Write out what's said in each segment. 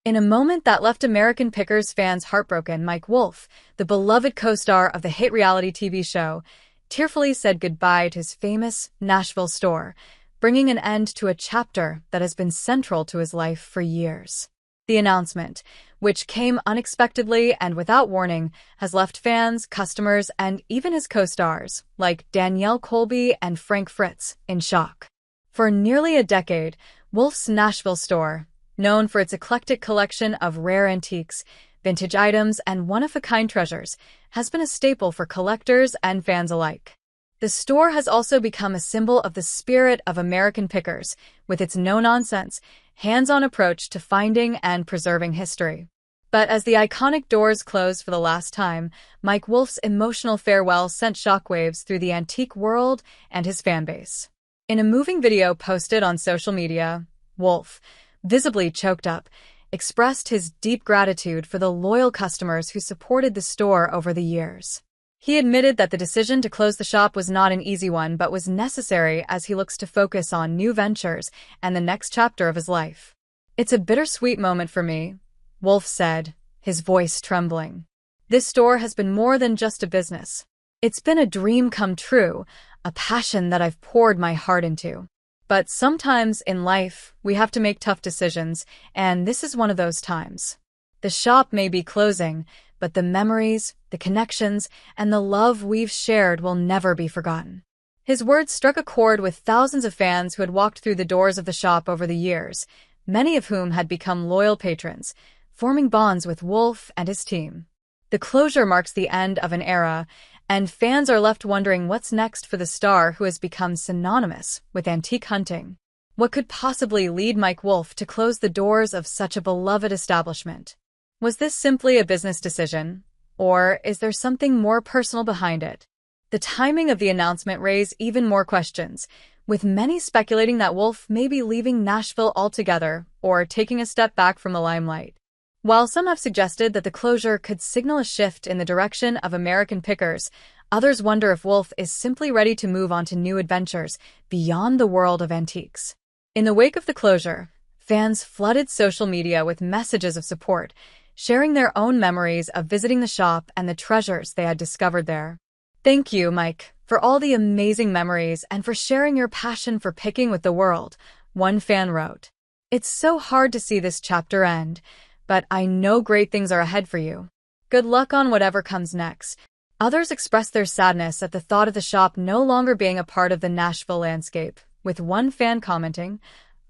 In a moment that left American Pickers fans heartbroken, Mike Wolfe, the beloved co-star of the hit reality TV show, tearfully said goodbye to his famous Nashville store, bringing an end to a chapter that has been central to his life for years. The announcement, which came unexpectedly and without warning, has left fans, customers, and even his co-stars, like Danielle Colby and Frank Fritz, in shock. For nearly a decade, Wolfe's Nashville store, known for its eclectic collection of rare antiques, vintage items, and one-of-a-kind treasures, has been a staple for collectors and fans alike. The store has also become a symbol of the spirit of American Pickers, with its no-nonsense, hands-on approach to finding and preserving history. But as the iconic doors closed for the last time, Mike Wolfe's emotional farewell sent shockwaves through the antique world and his fanbase. In a moving video posted on social media, Wolfe, visibly choked up, expressed his deep gratitude for the loyal customers who supported the store over the years. He admitted that the decision to close the shop was not an easy one but was necessary as he looks to focus on new ventures and the next chapter of his life. "It's a bittersweet moment for me," Wolfe said, his voice trembling. "This store has been more than just a business. It's been a dream come true, a passion that I've poured my heart into. But sometimes in life, we have to make tough decisions, and this is one of those times. The shop may be closing, but the memories, the connections, and the love we've shared will never be forgotten." His words struck a chord with thousands of fans who had walked through the doors of the shop over the years, many of whom had become loyal patrons, forming bonds with Wolfe and his team. The closure marks the end of an era, and fans are left wondering what's next for the star who has become synonymous with antique hunting. What could possibly lead Mike Wolfe to close the doors of such a beloved establishment? Was this simply a business decision, or is there something more personal behind it? The timing of the announcement raised even more questions, with many speculating that Wolfe may be leaving Nashville altogether or taking a step back from the limelight. While some have suggested that the closure could signal a shift in the direction of American Pickers, others wonder if Wolfe is simply ready to move on to new adventures beyond the world of antiques. In the wake of the closure, fans flooded social media with messages of support, sharing their own memories of visiting the shop and the treasures they had discovered there. "Thank you, Mike, for all the amazing memories and for sharing your passion for picking with the world," one fan wrote. "It's so hard to see this chapter end, but I know great things are ahead for you. Good luck on whatever comes next." Others expressed their sadness at the thought of the shop no longer being a part of the Nashville landscape, with one fan commenting,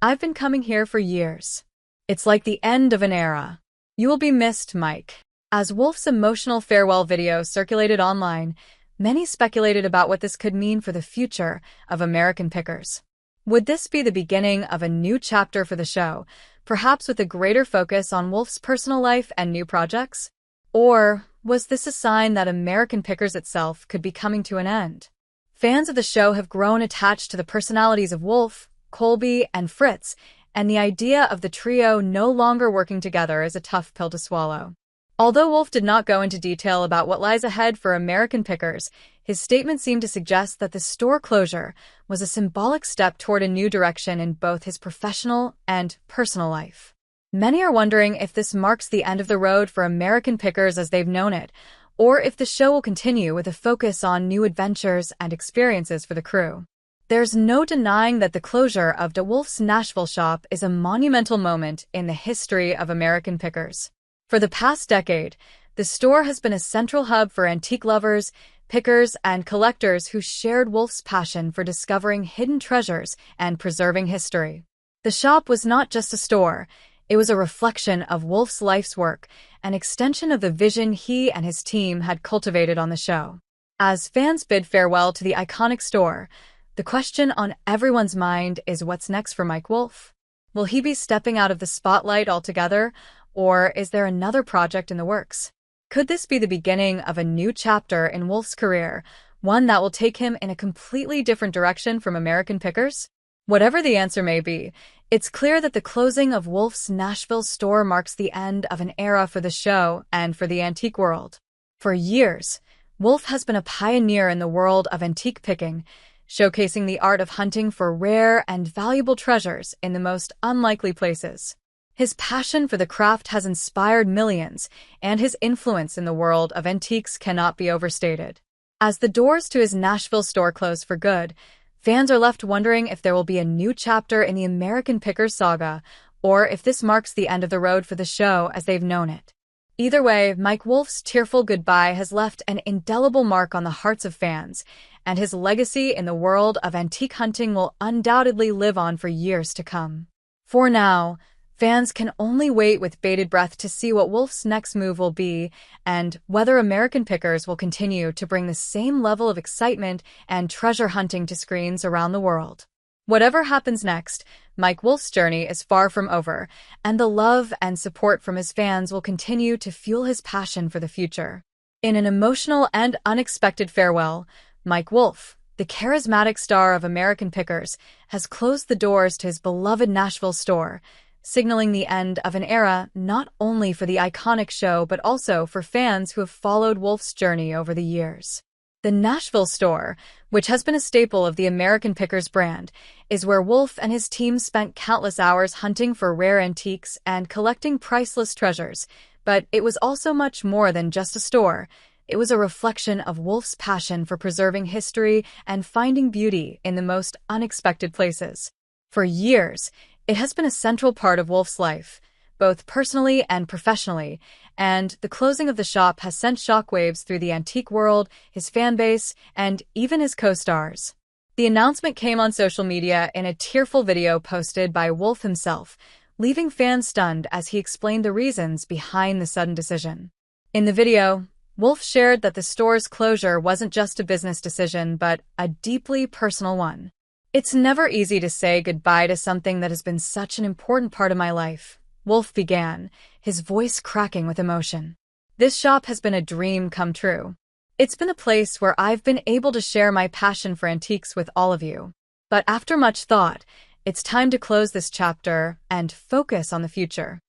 "I've been coming here for years. It's like the end of an era. You will be missed, Mike." As Wolfe's emotional farewell video circulated online, many speculated about what this could mean for the future of American Pickers. Would this be the beginning of a new chapter for the show, perhaps with a greater focus on Wolfe's personal life and new projects? Or was this a sign that American Pickers itself could be coming to an end? Fans of the show have grown attached to the personalities of Wolfe, Colby, and Fritz, and the idea of the trio no longer working together is a tough pill to swallow. Although Wolfe did not go into detail about what lies ahead for American Pickers, his statement seemed to suggest that the store closure was a symbolic step toward a new direction in both his professional and personal life. Many are wondering if this marks the end of the road for American Pickers as they've known it, or if the show will continue with a focus on new adventures and experiences for the crew. There's no denying that the closure of De Wolfe's Nashville shop is a monumental moment in the history of American Pickers. For the past decade, the store has been a central hub for antique lovers, pickers, and collectors who shared Wolfe's passion for discovering hidden treasures and preserving history. The shop was not just a store, it was a reflection of Wolfe's life's work, an extension of the vision he and his team had cultivated on the show. As fans bid farewell to the iconic store, the question on everyone's mind is what's next for Mike Wolfe? Will he be stepping out of the spotlight altogether, or is there another project in the works? Could this be the beginning of a new chapter in Wolfe's career, one that will take him in a completely different direction from American Pickers? Whatever the answer may be, it's clear that the closing of Wolfe's Nashville store marks the end of an era for the show and for the antique world. For years, Wolfe has been a pioneer in the world of antique picking, showcasing the art of hunting for rare and valuable treasures in the most unlikely places. His passion for the craft has inspired millions, and his influence in the world of antiques cannot be overstated. As the doors to his Nashville store close for good, fans are left wondering if there will be a new chapter in the American Pickers saga, or if this marks the end of the road for the show as they've known it. Either way, Mike Wolfe's tearful goodbye has left an indelible mark on the hearts of fans, and his legacy in the world of antique hunting will undoubtedly live on for years to come. For now, fans can only wait with bated breath to see what Wolfe's next move will be and whether American Pickers will continue to bring the same level of excitement and treasure hunting to screens around the world. Whatever happens next, Mike Wolfe's journey is far from over, and the love and support from his fans will continue to fuel his passion for the future. In an emotional and unexpected farewell, Mike Wolfe, the charismatic star of American Pickers, has closed the doors to his beloved Nashville store, signaling the end of an era not only for the iconic show but also for fans who have followed Wolfe's journey over the years. The Nashville store, which has been a staple of the American Pickers brand, is where Wolfe and his team spent countless hours hunting for rare antiques and collecting priceless treasures. But it was also much more than just a store. It was a reflection of Wolfe's passion for preserving history and finding beauty in the most unexpected places. For years, it has been a central part of Wolfe's life, both personally and professionally, and the closing of the shop has sent shockwaves through the antique world, his fan base, and even his co-stars. The announcement came on social media in a tearful video posted by Wolfe himself, leaving fans stunned as he explained the reasons behind the sudden decision. In the video, Wolfe shared that the store's closure wasn't just a business decision, but a deeply personal one. "It's never easy to say goodbye to something that has been such an important part of my life," Wolfe began, his voice cracking with emotion. "This shop has been a dream come true. It's been a place where I've been able to share my passion for antiques with all of you. But after much thought, it's time to close this chapter and focus on the future."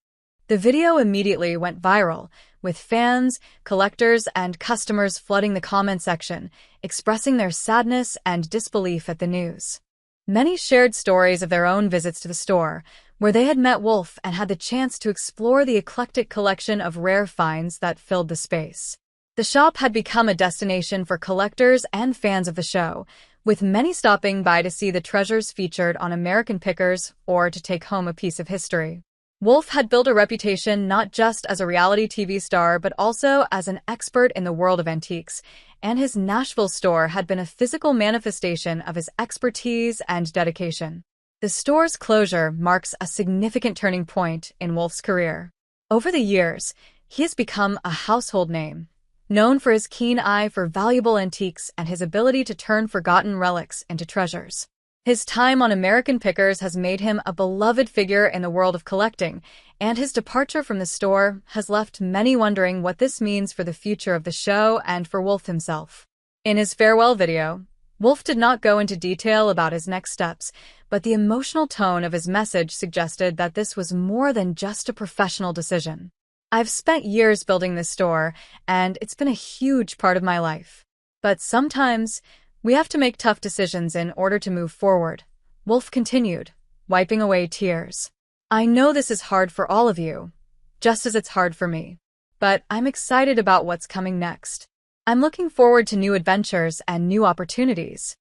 The video immediately went viral, with fans, collectors, and customers flooding the comment section, expressing their sadness and disbelief at the news. Many shared stories of their own visits to the store, where they had met Wolfe and had the chance to explore the eclectic collection of rare finds that filled the space. The shop had become a destination for collectors and fans of the show, with many stopping by to see the treasures featured on American Pickers or to take home a piece of history. Wolfe had built a reputation not just as a reality TV star but also as an expert in the world of antiques, and his Nashville store had been a physical manifestation of his expertise and dedication. The store's closure marks a significant turning point in Wolfe's career. Over the years, he has become a household name, known for his keen eye for valuable antiques and his ability to turn forgotten relics into treasures. His time on American Pickers has made him a beloved figure in the world of collecting, and his departure from the store has left many wondering what this means for the future of the show and for Wolfe himself. In his farewell video, Wolfe did not go into detail about his next steps, but the emotional tone of his message suggested that this was more than just a professional decision. "I've spent years building this store, and it's been a huge part of my life. But sometimes, we have to make tough decisions in order to move forward," Wolfe continued, wiping away tears. "I know this is hard for all of you, just as it's hard for me. But I'm excited about what's coming next. I'm looking forward to new adventures and new opportunities."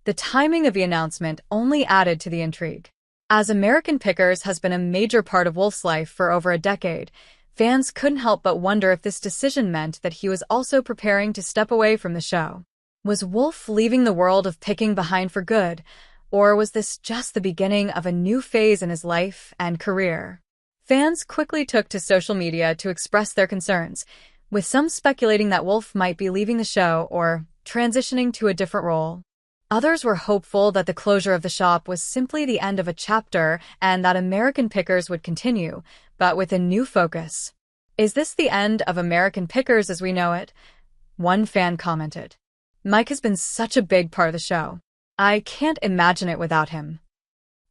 The timing of the announcement only added to the intrigue. As American Pickers has been a major part of Wolfe's life for over a decade, fans couldn't help but wonder if this decision meant that he was also preparing to step away from the show. Was Wolfe leaving the world of picking behind for good, or was this just the beginning of a new phase in his life and career? Fans quickly took to social media to express their concerns, with some speculating that Wolfe might be leaving the show or transitioning to a different role. Others were hopeful that the closure of the shop was simply the end of a chapter and that American Pickers would continue, but with a new focus. "Is this the end of American Pickers as we know it?" One fan commented. "Mike has been such a big part of the show. I can't imagine it without him."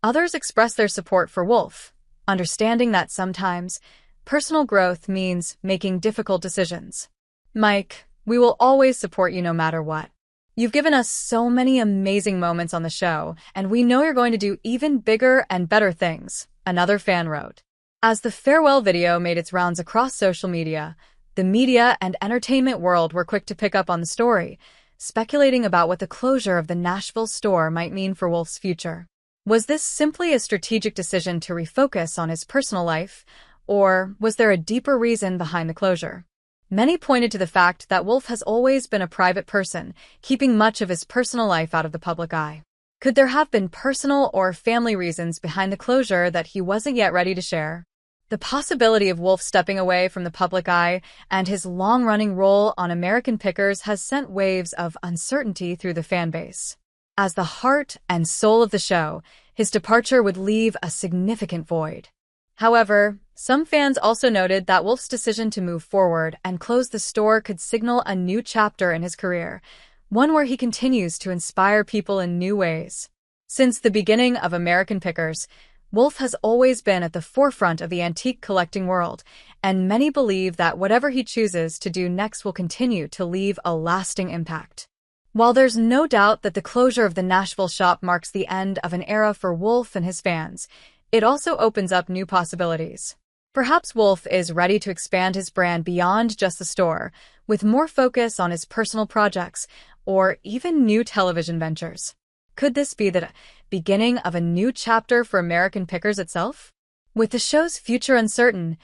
Others expressed their support for Wolfe, understanding that sometimes personal growth means making difficult decisions. "Mike, we will always support you no matter what. You've given us so many amazing moments on the show, and we know you're going to do even bigger and better things," another fan wrote. As the farewell video made its rounds across social media, the media and entertainment world were quick to pick up on the story, speculating about what the closure of the Nashville store might mean for Wolfe's future. Was this simply a strategic decision to refocus on his personal life, or was there a deeper reason behind the closure? Many pointed to the fact that Wolfe has always been a private person, keeping much of his personal life out of the public eye. Could there have been personal or family reasons behind the closure that he wasn't yet ready to share? The possibility of Wolfe stepping away from the public eye and his long-running role on American Pickers has sent waves of uncertainty through the fan base. As the heart and soul of the show, his departure would leave a significant void. However, some fans also noted that Wolfe's decision to move forward and close the store could signal a new chapter in his career, one where he continues to inspire people in new ways. Since the beginning of American Pickers, Wolfe has always been at the forefront of the antique collecting world, and many believe that whatever he chooses to do next will continue to leave a lasting impact. While there's no doubt that the closure of the Nashville shop marks the end of an era for Wolfe and his fans, it also opens up new possibilities. Perhaps Wolfe is ready to expand his brand beyond just the store, with more focus on his personal projects or even new television ventures. Could this be the beginning of a new chapter for American Pickers itself? With the show's future uncertain,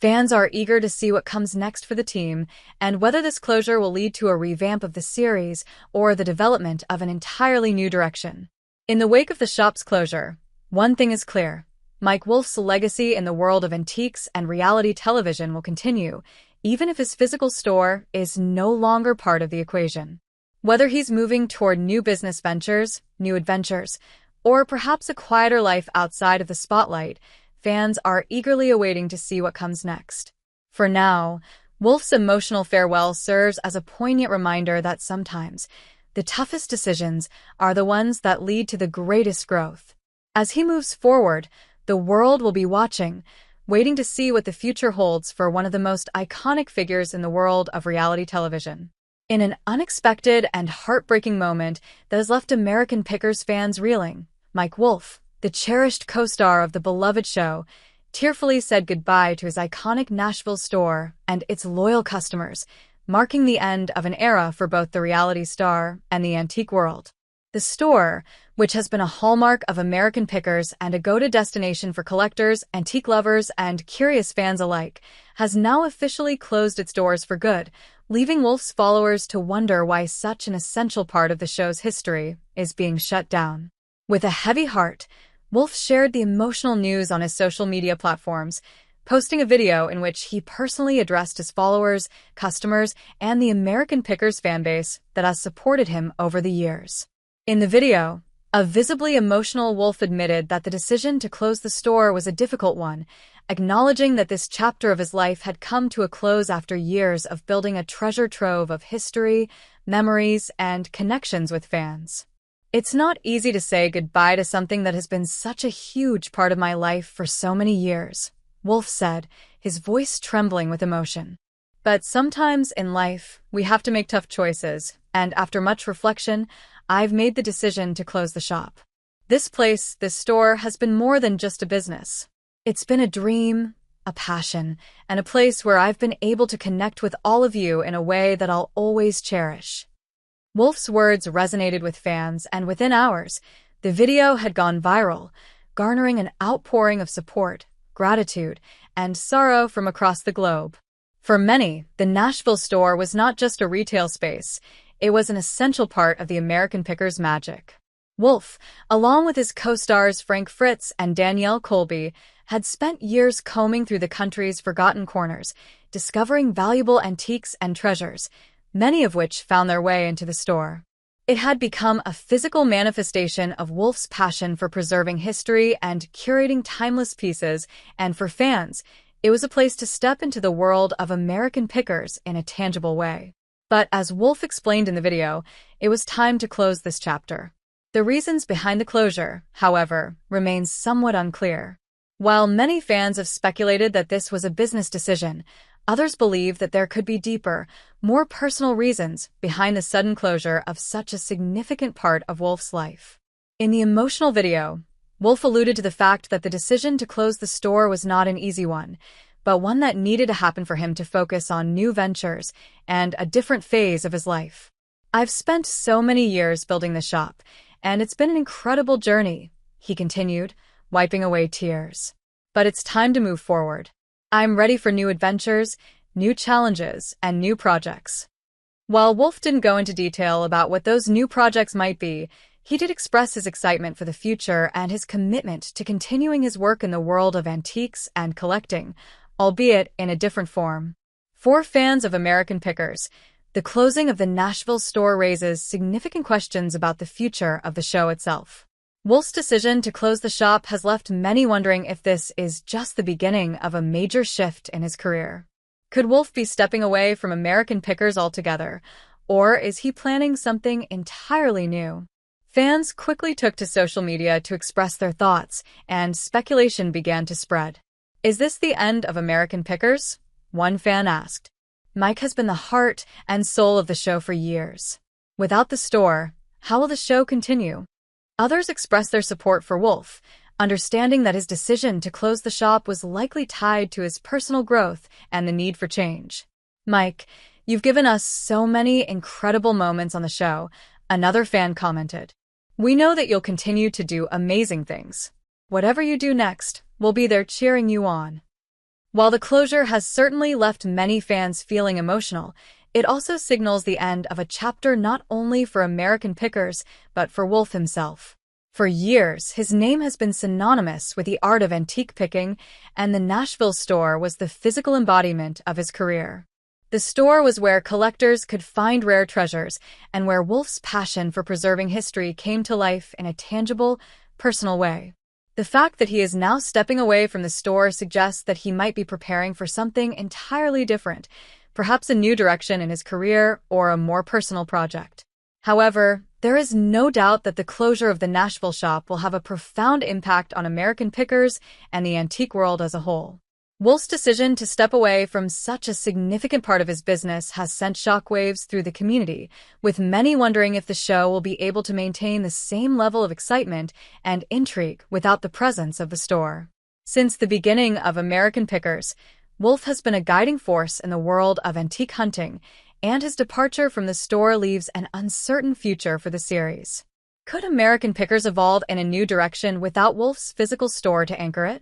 fans are eager to see what comes next for the team and whether this closure will lead to a revamp of the series or the development of an entirely new direction. In the wake of the shop's closure, one thing is clear: Mike Wolfe's legacy in the world of antiques and reality television will continue, even if his physical store is no longer part of the equation. Whether he's moving toward new business ventures, new adventures, or perhaps a quieter life outside of the spotlight, fans are eagerly awaiting to see what comes next. For now, Wolfe's emotional farewell serves as a poignant reminder that sometimes the toughest decisions are the ones that lead to the greatest growth. As he moves forward, the world will be watching, waiting to see what the future holds for one of the most iconic figures in the world of reality television. In an unexpected and heartbreaking moment that has left American Pickers fans reeling, Mike Wolfe, the cherished co-star of the beloved show, tearfully said goodbye to his iconic Nashville store and its loyal customers, marking the end of an era for both the reality star and the antique world. The store, which has been a hallmark of American Pickers and a go-to destination for collectors, antique lovers, and curious fans alike, has now officially closed its doors for good, leaving Wolfe's followers to wonder why such an essential part of the show's history is being shut down. With a heavy heart, Wolfe shared the emotional news on his social media platforms, posting a video in which he personally addressed his followers, customers, and the American Pickers fanbase that has supported him over the years. In the video, a visibly emotional Wolfe admitted that the decision to close the store was a difficult one, acknowledging that this chapter of his life had come to a close after years of building a treasure trove of history, memories, and connections with fans. "It's not easy to say goodbye to something that has been such a huge part of my life for so many years," Wolfe said, his voice trembling with emotion. "But sometimes in life, we have to make tough choices, and after much reflection, I've made the decision to close the shop. This store, has been more than just a business. It's been a dream, a passion, and a place where I've been able to connect with all of you in a way that I'll always cherish." Wolfe's words resonated with fans, and within hours, the video had gone viral, garnering an outpouring of support, gratitude, and sorrow from across the globe. For many, the Nashville store was not just a retail space, it was an essential part of the American Pickers magic. Wolfe, along with his co-stars Frank Fritz and Danielle Colby, had spent years combing through the country's forgotten corners, discovering valuable antiques and treasures, many of which found their way into the store. It had become a physical manifestation of Wolfe's passion for preserving history and curating timeless pieces, and for fans, it was a place to step into the world of American Pickers in a tangible way. But as Wolfe explained in the video, it was time to close this chapter. The reasons behind the closure, however, remain somewhat unclear. While many fans have speculated that this was a business decision, others believe that there could be deeper, more personal reasons behind the sudden closure of such a significant part of Wolfe's life. In the emotional video, Wolfe alluded to the fact that the decision to close the store was not an easy one, but one that needed to happen for him to focus on new ventures and a different phase of his life. "I've spent so many years building the shop, and it's been an incredible journey," he continued, wiping away tears. "But it's time to move forward. I'm ready for new adventures, new challenges, and new projects." While Wolfe didn't go into detail about what those new projects might be, he did express his excitement for the future and his commitment to continuing his work in the world of antiques and collecting, albeit in a different form. For fans of American Pickers, the closing of the Nashville store raises significant questions about the future of the show itself. Wolfe's decision to close the shop has left many wondering if this is just the beginning of a major shift in his career. Could Wolfe be stepping away from American Pickers altogether, or is he planning something entirely new? Fans quickly took to social media to express their thoughts, and speculation began to spread. "Is this the end of American Pickers?" one fan asked. "Mike has been the heart and soul of the show for years. Without the store, how will the show continue?" Others expressed their support for Wolfe, understanding that his decision to close the shop was likely tied to his personal growth and the need for change. "Mike, you've given us so many incredible moments on the show," another fan commented. "We know that you'll continue to do amazing things. Whatever you do next, we'll be there cheering you on." While the closure has certainly left many fans feeling emotional, it also signals the end of a chapter not only for American Pickers, but for Wolfe himself. For years, his name has been synonymous with the art of antique picking, and the Nashville store was the physical embodiment of his career. The store was where collectors could find rare treasures, and where Wolfe's passion for preserving history came to life in a tangible, personal way. The fact that he is now stepping away from the store suggests that he might be preparing for something entirely different, perhaps a new direction in his career or a more personal project. However, there is no doubt that the closure of the Nashville shop will have a profound impact on American Pickers and the antique world as a whole. Wolfe's decision to step away from such a significant part of his business has sent shockwaves through the community, with many wondering if the show will be able to maintain the same level of excitement and intrigue without the presence of the store. Since the beginning of American Pickers, Wolfe has been a guiding force in the world of antique hunting, and his departure from the store leaves an uncertain future for the series. Could American Pickers evolve in a new direction without Wolfe's physical store to anchor it?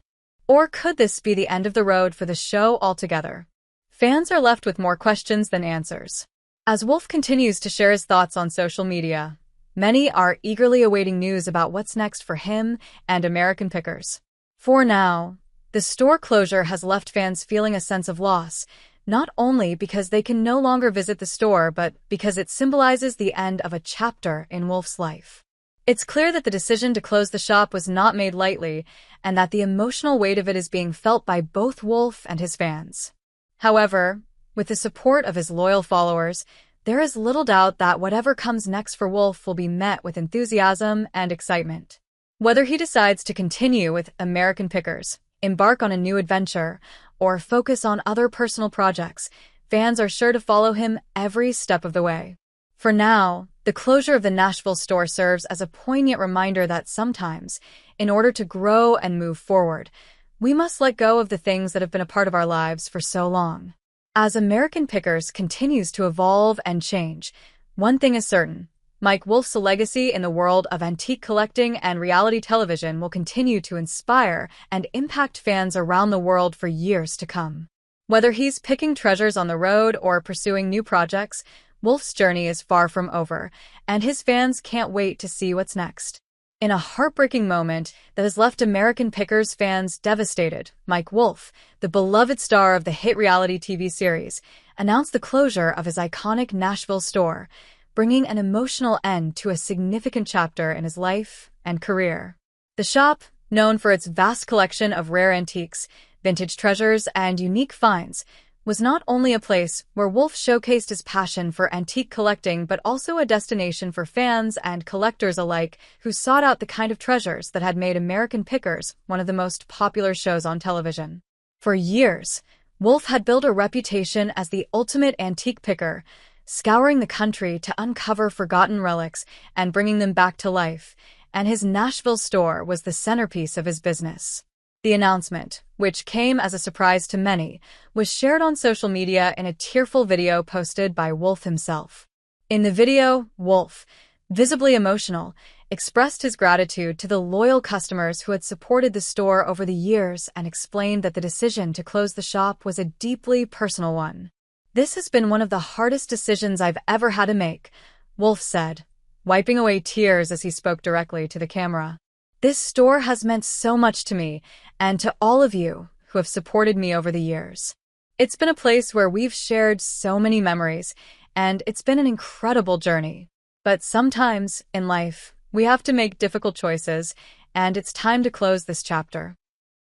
Or could this be the end of the road for the show altogether? Fans are left with more questions than answers. As Wolfe continues to share his thoughts on social media, many are eagerly awaiting news about what's next for him and American Pickers. For now, the store closure has left fans feeling a sense of loss, not only because they can no longer visit the store, but because it symbolizes the end of a chapter in Wolfe's life. It's clear that the decision to close the shop was not made lightly, and that the emotional weight of it is being felt by both Wolfe and his fans. However, with the support of his loyal followers, there is little doubt that whatever comes next for Wolfe will be met with enthusiasm and excitement. Whether he decides to continue with American Pickers, embark on a new adventure, or focus on other personal projects, fans are sure to follow him every step of the way. For now, the closure of the Nashville store serves as a poignant reminder that sometimes, in order to grow and move forward, we must let go of the things that have been a part of our lives for so long. As American Pickers continues to evolve and change, one thing is certain: Mike Wolfe's legacy in the world of antique collecting and reality television will continue to inspire and impact fans around the world for years to come. Whether he's picking treasures on the road or pursuing new projects, Wolfe's journey is far from over, and his fans can't wait to see what's next. In a heartbreaking moment that has left American Pickers fans devastated, Mike Wolfe, the beloved star of the hit reality TV series, announced the closure of his iconic Nashville store, bringing an emotional end to a significant chapter in his life and career. The shop, known for its vast collection of rare antiques, vintage treasures, and unique finds, was not only a place where Wolfe showcased his passion for antique collecting, but also a destination for fans and collectors alike who sought out the kind of treasures that had made American Pickers one of the most popular shows on television. For years, Wolfe had built a reputation as the ultimate antique picker, scouring the country to uncover forgotten relics and bringing them back to life, and his Nashville store was the centerpiece of his business. The announcement, which came as a surprise to many, was shared on social media in a tearful video posted by Wolfe himself. In the video, Wolfe, visibly emotional, expressed his gratitude to the loyal customers who had supported the store over the years and explained that the decision to close the shop was a deeply personal one. "This has been one of the hardest decisions I've ever had to make," Wolfe said, wiping away tears as he spoke directly to the camera. "This store has meant so much to me and to all of you who have supported me over the years. It's been a place where we've shared so many memories, and it's been an incredible journey. But sometimes, in life, we have to make difficult choices, and it's time to close this chapter."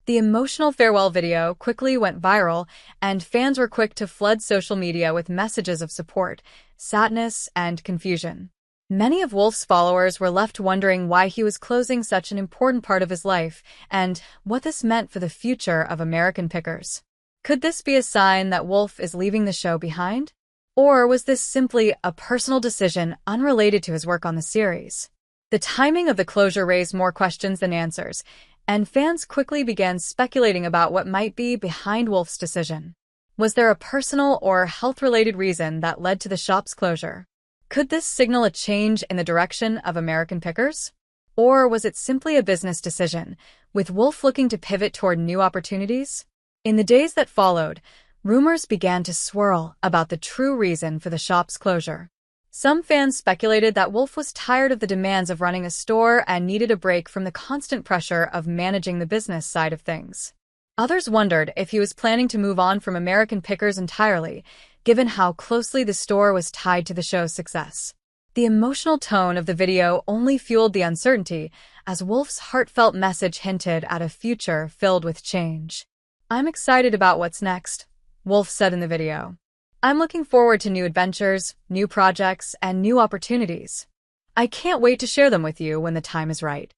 The emotional farewell video quickly went viral, and fans were quick to flood social media with messages of support, sadness, and confusion. Many of Wolfe's followers were left wondering why he was closing such an important part of his life and what this meant for the future of American Pickers. Could this be a sign that Wolfe is leaving the show behind? Or was this simply a personal decision unrelated to his work on the series? The timing of the closure raised more questions than answers, and fans quickly began speculating about what might be behind Wolfe's decision. Was there a personal or health-related reason that led to the shop's closure? Could this signal a change in the direction of American Pickers? Or was it simply a business decision, with Wolfe looking to pivot toward new opportunities? In the days that followed, rumors began to swirl about the true reason for the shop's closure. Some fans speculated that Wolfe was tired of the demands of running a store and needed a break from the constant pressure of managing the business side of things. Others wondered if he was planning to move on from American Pickers entirely, given how closely the store was tied to the show's success. The emotional tone of the video only fueled the uncertainty, as Wolfe's heartfelt message hinted at a future filled with change. "I'm excited about what's next," Wolfe said in the video. "I'm looking forward to new adventures, new projects, and new opportunities. I can't wait to share them with you when the time is right."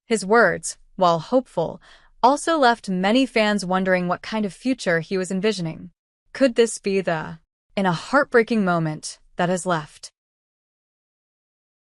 His words, while hopeful, also left many fans wondering what kind of future he was envisioning. Could this be in a heartbreaking moment that has left